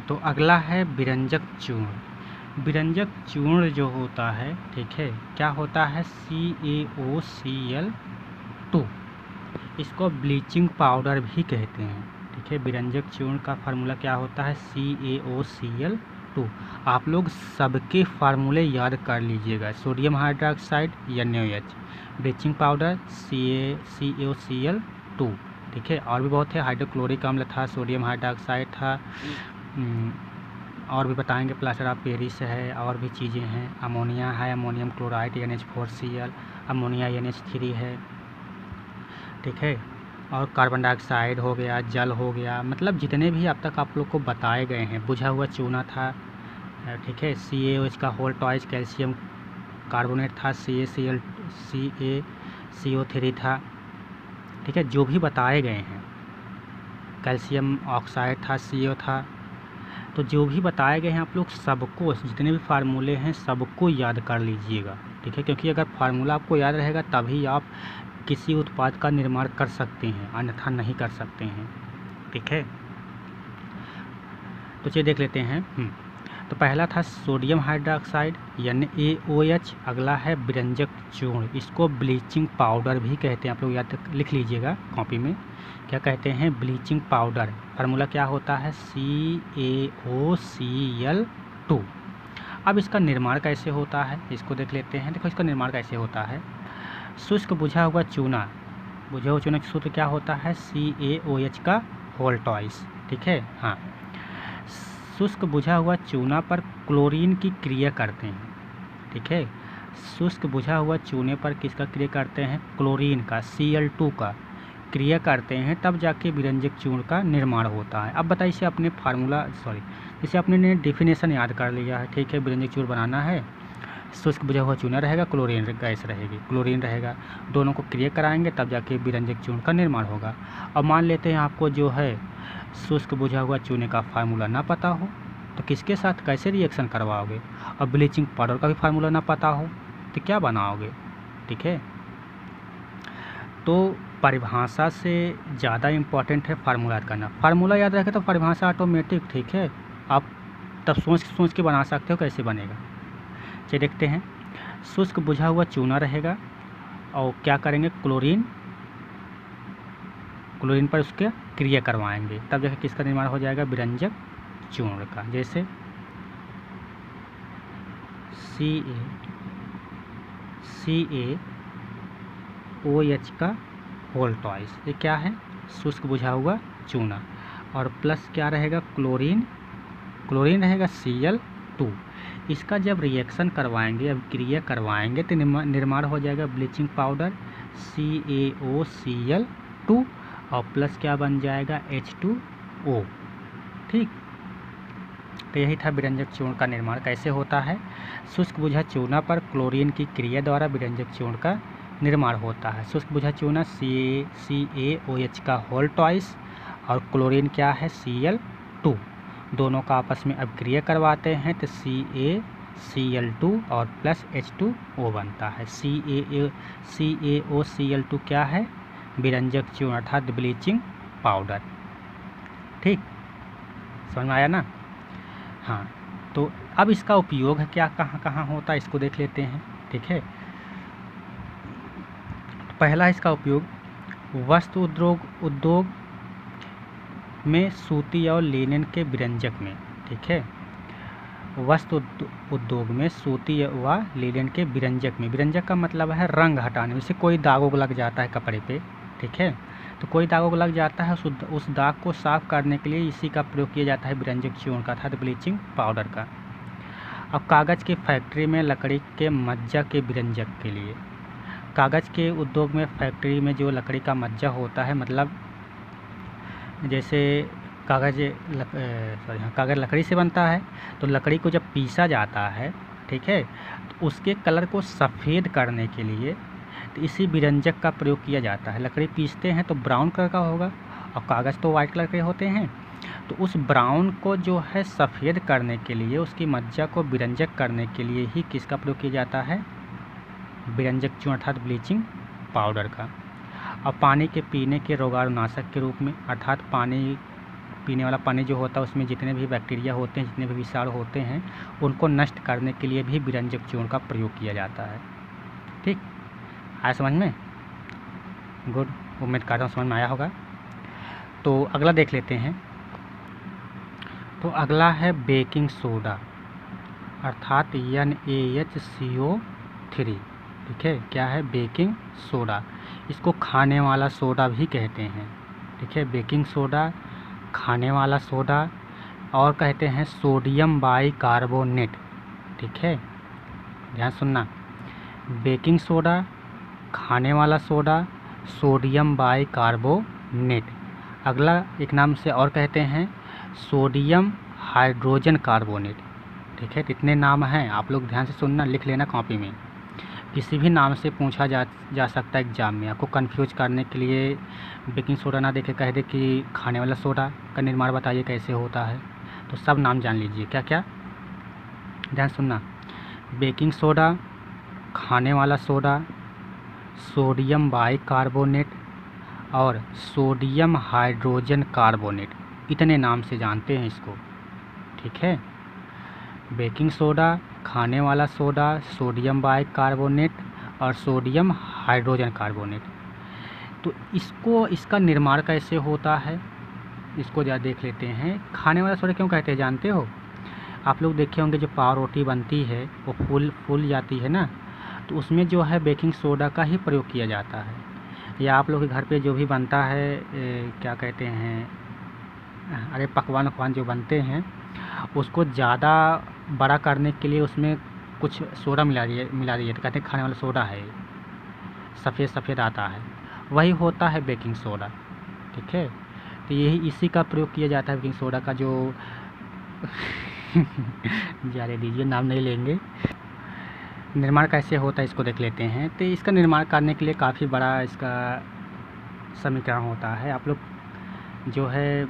तो अगला है विरंजक चूर्ण। विरंजक चूर्ण जो होता है, ठीक है, क्या होता है, CaOCl2। इसको ब्लीचिंग पाउडर भी कहते हैं, ठीक है। विरंजक चूर्ण का फार्मूला क्या होता है, CaOCl2। आप लोग सबके फार्मूले याद कर लीजिएगा। Sodium hydroxide NaOH, bleaching powder CaOCl2, ठीक है। और भी बहुत है, हाइड्रोक्लोरिक अम्ल था, सोडियम हाइड्रोक्साइड था, और भी बताएंगे, प्लास्टर ऑफ पेरिस है, और भी चीज़ें हैं, अमोनिया है, ammonium chloride NH4Cl, ammonia NH3 है, ठीक है। और कार्बन डाइऑक्साइड हो गया, जल हो गया, मतलब जितने भी अब तक आप लोग को बताए गए हैं। बुझा हुआ चूना था, ठीक है। CaOH का होल टॉइस, कैल्शियम कार्बोनेट था, CaCO3 था, ठीक है। जो भी बताए गए हैं, कैल्शियम ऑक्साइड था, CO था, तो जो भी बताए गए हैं आप लोग सबको, जितने भी फार्मूले हैं सबको याद कर लीजिएगा, ठीक है। क्योंकि अगर फार्मूला आपको याद रहेगा तभी आप किसी उत्पाद का निर्माण कर सकते हैं, अन्यथा नहीं कर सकते हैं, ठीक है। तो चलिए देख लेते हैं। तो पहला था सोडियम हाइड्रोक्साइड NaOH, अगला है विरंजक चूर्ण, इसको ब्लीचिंग पाउडर भी कहते हैं। आप लोग याद लिख लीजिएगा कॉपी में, क्या कहते हैं, ब्लीचिंग पाउडर। फार्मूला क्या होता है, CaOCl2। अब इसका निर्माण कैसे होता है, इसको देख लेते हैं। देखो इसका निर्माण कैसे होता है। शुष्क बुझा हुआ चूना, बुझा हुआ चूना का सूत्र क्या होता है, CaOH का होल टॉइस, ठीक है। हाँ, शुष्क बुझा हुआ चूना पर क्लोरीन की क्रिया करते हैं, ठीक है। शुष्क बुझा हुआ चूने पर किसका क्रिया करते हैं, क्लोरीन का, Cl2 का क्रिया करते हैं, तब जाके विरंजक चूर्ण का निर्माण होता है। अब बताइए, इसे अपने फार्मूला इसे अपने ने डेफिनेशन याद कर लिया है, ठीक है। विरंजक चूर्ण बनाना है, शुष्क बुझा हुआ चूना रहेगा, क्लोरीन गैस रहेगी, क्लोरीन रहेगा, दोनों को क्रिया कराएंगे तब जाके विरंजक चूर्ण का निर्माण होगा। अब मान लेते हैं आपको जो है शुष्क बुझा हुआ चूने का फार्मूला ना पता हो, तो किसके साथ कैसे रिएक्शन करवाओगे। और ब्लीचिंग पाउडर का भी फार्मूला ना पता हो तो क्या बनाओगे, ठीक है। तो परिभाषा से ज़्यादा इम्पॉर्टेंट है फार्मूला याद करना। फार्मूला याद रखे तो परिभाषा ऑटोमेटिक, ठीक है। आप तब सोच के बना सकते हो कैसे बनेगा। चलिए देखते हैं। शुष्क बुझा हुआ चूना रहेगा और क्या करेंगे, क्लोरीन पर उसके क्रिया करवाएंगे, तब जाकर किसका निर्माण हो जाएगा, विरंजक चूर्ण का। जैसे CaOH का होल टॉइस, ये क्या है, शुष्क बुझा हुआ चूना, और प्लस क्या रहेगा, क्लोरीन रहेगा Cl2। इसका जब रिएक्शन करवाएंगे, अब क्रिया करवाएंगे तो निर्माण हो जाएगा ब्लीचिंग पाउडर CaOCl2, और प्लस क्या बन जाएगा, H2O, ठीक। तो यही था विरंजक चूर्ण का निर्माण कैसे होता है। शुष्क बुझा चूना पर क्लोरीन की क्रिया द्वारा विरंजक चूर्ण का निर्माण होता है। शुष्क बुझा चूना CaOH का होल टॉइस और क्लोरीन क्या है, Cl2, दोनों का आपस में अभिक्रिया करवाते हैं तो CaCl2 और प्लस H2O बनता है। CaOCl2 क्या है, विरंजक चूर्ण अर्थात ब्लीचिंग पाउडर, ठीक, समझ में आया ना। हाँ, तो अब इसका उपयोग है क्या, कहाँ कहाँ होता है, इसको देख लेते हैं, ठीक है। पहला इसका उपयोग वस्त्र उद्योग में सूती और लिनन के विरंजक में, ठीक है। वस्त्र उद्योग में सूती व लिनन के विरंजक में, विरंजक का मतलब है रंग हटाने, जैसे कोई दागों लग जाता है कपड़े पे, ठीक है, तो कोई दागों लग जाता है, उस दाग को साफ करने के लिए इसी का प्रयोग किया जाता है, विरंजक चूर्ण का अर्थात ब्लीचिंग पाउडर का। अब कागज़ की फैक्ट्री में लकड़ी के मज्जा के विरंजक के लिए, कागज़ के उद्योग में फैक्ट्री में जो लकड़ी का मज्जा होता है, मतलब जैसे कागज़ लकड़ी से बनता है, तो लकड़ी को जब पीसा जाता है, ठीक है, तो उसके कलर को सफ़ेद करने के लिए तो इसी विरंजक का प्रयोग किया जाता है। लकड़ी पीसते हैं तो ब्राउन कलर का होगा और कागज़ तो वाइट कलर के होते हैं, तो उस ब्राउन को जो है सफ़ेद करने के लिए, उसकी मज्जा को विरंजक करने के लिए ही किसका प्रयोग किया जाता है, विरंजक चूर्ण अर्थात ब्लीचिंग पाउडर का। और पानी के पीने के रोगाणुनाशक के रूप में, अर्थात पानी पीने वाला पानी जो होता है उसमें जितने भी बैक्टीरिया होते हैं, जितने भी विषाणु होते हैं, उनको नष्ट करने के लिए भी विरंजक चूर्ण का प्रयोग किया जाता है। ठीक, आया समझ में? गुड, उम्मीद करता हूँ समझ में आया होगा। तो अगला देख लेते हैं। तो अगला है बेकिंग सोडा अर्थात NaHCO3। ठीक है, क्या है? Baking soda. इसको खाने वाला सोडा भी कहते हैं। ठीक है, बेकिंग सोडा, खाने वाला सोडा, और कहते हैं सोडियम बाइकार्बोनेट। ठीक है, ध्यान सुनना, बेकिंग सोडा, खाने वाला सोडा, सोडियम बाइकार्बोनेट। अगला एक नाम से और कहते हैं सोडियम हाइड्रोजन कार्बोनेट। ठीक है, कितने नाम हैं, आप लोग ध्यान से सुनना, लिख लेना कॉपी में। किसी भी नाम से पूछा जा सकता है एग्जाम में। आपको कंफ्यूज करने के लिए बेकिंग सोडा ना देके कह दे कि खाने वाला सोडा का निर्माण बताइए कैसे होता है, तो सब नाम जान लीजिए। क्या क्या? ध्यान सुनना, बेकिंग सोडा, खाने वाला सोडा, सोडियम बाइकार्बोनेट और सोडियम हाइड्रोजन कार्बोनेट, इतने नाम से जानते हैं इसको। ठीक है, बेकिंग सोडा, खाने वाला सोडा, सोडियम बाइकार्बोनेट और सोडियम हाइड्रोजन कार्बोनेट। तो इसका निर्माण कैसे होता है, इसको ज़रा देख लेते हैं। खाने वाला सोडा क्यों कहते हैं जानते हो? आप लोग देखे होंगे जो पाव रोटी बनती है वो फूल जाती है ना, तो उसमें जो है बेकिंग सोडा का ही प्रयोग किया जाता है। या आप लोग के घर पे जो भी बनता है क्या कहते हैं, अरे पकवान जो बनते हैं, उसको ज़्यादा बड़ा करने के लिए उसमें कुछ सोडा मिला दिए तो कहते हैं खाने वाला सोडा है, सफ़ेद आता है, वही होता है बेकिंग सोडा। ठीक है, तो यही इसी का प्रयोग किया जाता है बेकिंग सोडा का। जो जाने दीजिए, नाम नहीं लेंगे। निर्माण कैसे होता है इसको देख लेते हैं। तो इसका निर्माण करने के लिए काफ़ी बड़ा इसका समीकरण होता है। आप लोग जो है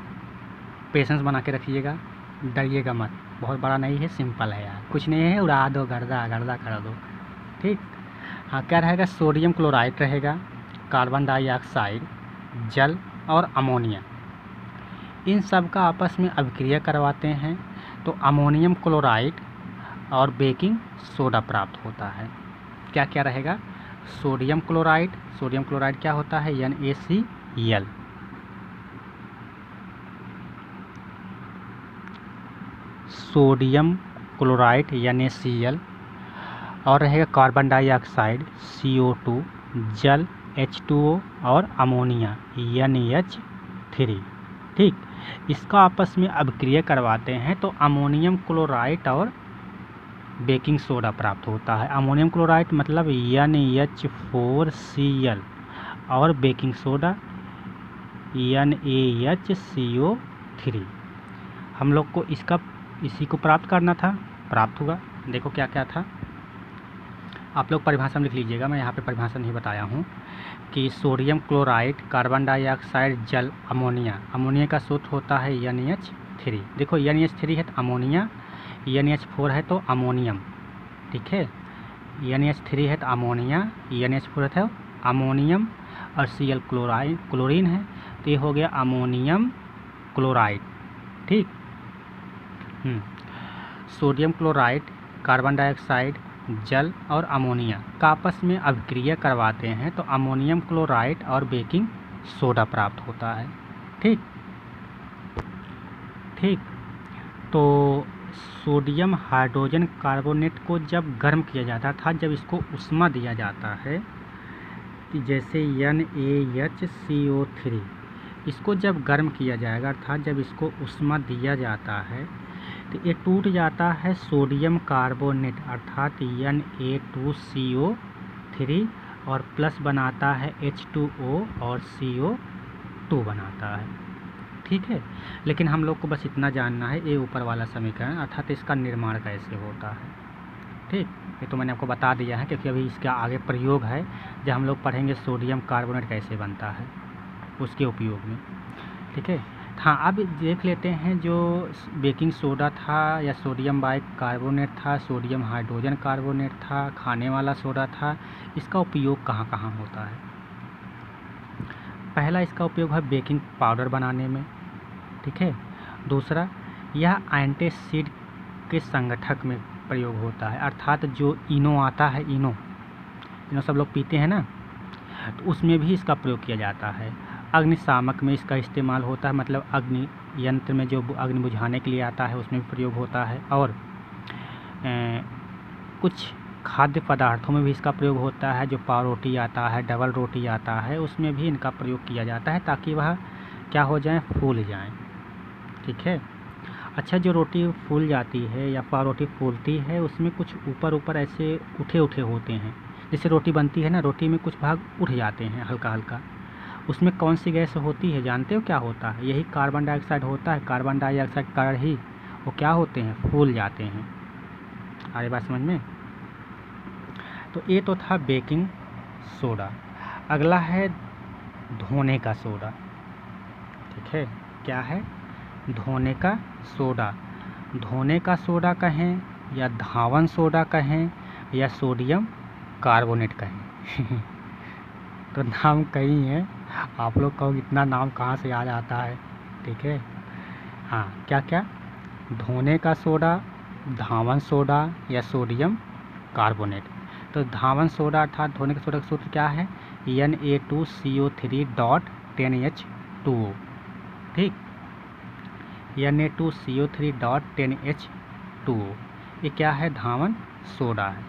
पेशेंस बना के रखिएगा, डरिएगा मत, बहुत बड़ा नहीं है, सिंपल है यार, कुछ नहीं है, उड़ा दो, गर्दा कर दो। ठीक, हाँ, क्या रहेगा? सोडियम क्लोराइड रहेगा, कार्बन डाइऑक्साइड, जल और अमोनिया, इन सब का आपस में अभिक्रिया करवाते हैं तो अमोनियम क्लोराइड और बेकिंग सोडा प्राप्त होता है। क्या क्या रहेगा? सोडियम क्लोराइड क्या होता है? NaCl। सोडियम क्लोराइड NaCl, और रहेगा कार्बन डाइऑक्साइड CO2, जल H2O और अमोनिया NH3। ठीक, इसका आपस में अभिक्रिया करवाते हैं तो अमोनियम क्लोराइड और बेकिंग सोडा प्राप्त होता है। अमोनियम क्लोराइड मतलब NH4Cl और बेकिंग सोडा NaHCO3। हम लोग को इसी को प्राप्त करना था, प्राप्त हुआ। देखो क्या क्या था, आप लोग परिभाषा में लिख लीजिएगा, मैं यहाँ पे परिभाषा नहीं बताया हूँ। कि सोडियम क्लोराइड, कार्बन डाइऑक्साइड, जल, अमोनिया का सूत्र होता है NH3। देखो NH3 है तो अमोनिया, NH4 है तो अमोनियम। ठीक है, NH3 है तो अमोनिया, NH4 है तो अमोनियम और Cl क्लोरीन है, तो ये हो गया अमोनियम क्लोराइड। ठीक, सोडियम क्लोराइड, कार्बन डाइऑक्साइड, जल और अमोनिया का आपस में अभिक्रिया करवाते हैं तो अमोनियम क्लोराइड और बेकिंग सोडा प्राप्त होता है। ठीक, तो सोडियम हाइड्रोजन कार्बोनेट को जब गर्म किया जाता था, जब इसको उष्मा दिया जाता है, जैसे NaHCO3, इसको जब गर्म किया जाएगा अर्थात जब इसको उष्मा दिया जाता है तो ये टूट जाता है सोडियम कार्बोनेट अर्थात Na2CO3 और प्लस बनाता है H2O और CO2 बनाता है। ठीक है, लेकिन हम लोग को बस इतना जानना है, ये ऊपर वाला समीकरण अर्थात इसका निर्माण कैसे होता है। ठीक, ये तो मैंने आपको बता दिया है क्योंकि अभी इसका आगे प्रयोग है, जब हम लोग पढ़ेंगे सोडियम कार्बोनेट कैसे बनता है उसके उपयोग में। ठीक है, हाँ, अब देख लेते हैं जो बेकिंग सोडा था या सोडियम बाइकार्बोनेट था, सोडियम हाइड्रोजन कार्बोनेट था, खाने वाला सोडा था, इसका उपयोग कहाँ कहाँ होता है। पहला इसका उपयोग है बेकिंग पाउडर बनाने में। ठीक है, दूसरा, यह एंटासिड के संगठक में प्रयोग होता है, अर्थात जो इनो आता है, इनो सब लोग पीते हैं ना, तो उसमें भी इसका प्रयोग किया जाता है। अग्निशामक में इसका इस्तेमाल होता है, मतलब अग्नि यंत्र में जो अग्नि बुझाने के लिए आता है उसमें भी प्रयोग होता है। और कुछ खाद्य पदार्थों में भी इसका प्रयोग होता है, जो पाव रोटी आता है, डबल रोटी आता है, उसमें भी इनका प्रयोग किया जाता है ताकि वह क्या हो जाए, फूल जाएं। ठीक है। अच्छा, जो रोटी फूल जाती है या पाव रोटी फूलती है, उसमें कुछ ऊपर ऊपर ऐसे उठे उठे होते हैं। जैसे रोटी बनती है ना, रोटी में कुछ भाग उठ जाते हैं हल्का हल्का, उसमें कौन सी गैस होती है, जानते हो क्या होता है? यही कार्बन डाइऑक्साइड होता है। कार्बन डाइऑक्साइड के कारण ही वो क्या होते हैं, फूल जाते हैं। आ रही बात समझ में? तो ये तो था बेकिंग सोडा। अगला है धोने का सोडा। ठीक है, क्या है? धोने का सोडा। धोने का सोडा कहें या धावन सोडा कहें या सोडियम कार्बोनेट कहें तो नाम कई हैं, आप लोग कहो इतना नाम कहाँ से आ जाता है। ठीक है, हाँ, क्या क्या? धोने का सोडा, धावन सोडा या सोडियम कार्बोनेट। तो धावन सोडा अर्थात धोने का सोडा का सूत्र क्या है? Na2CO3.10H2O। ठीक, Na2CO3.10H2O, ये क्या है? धावन सोडा है।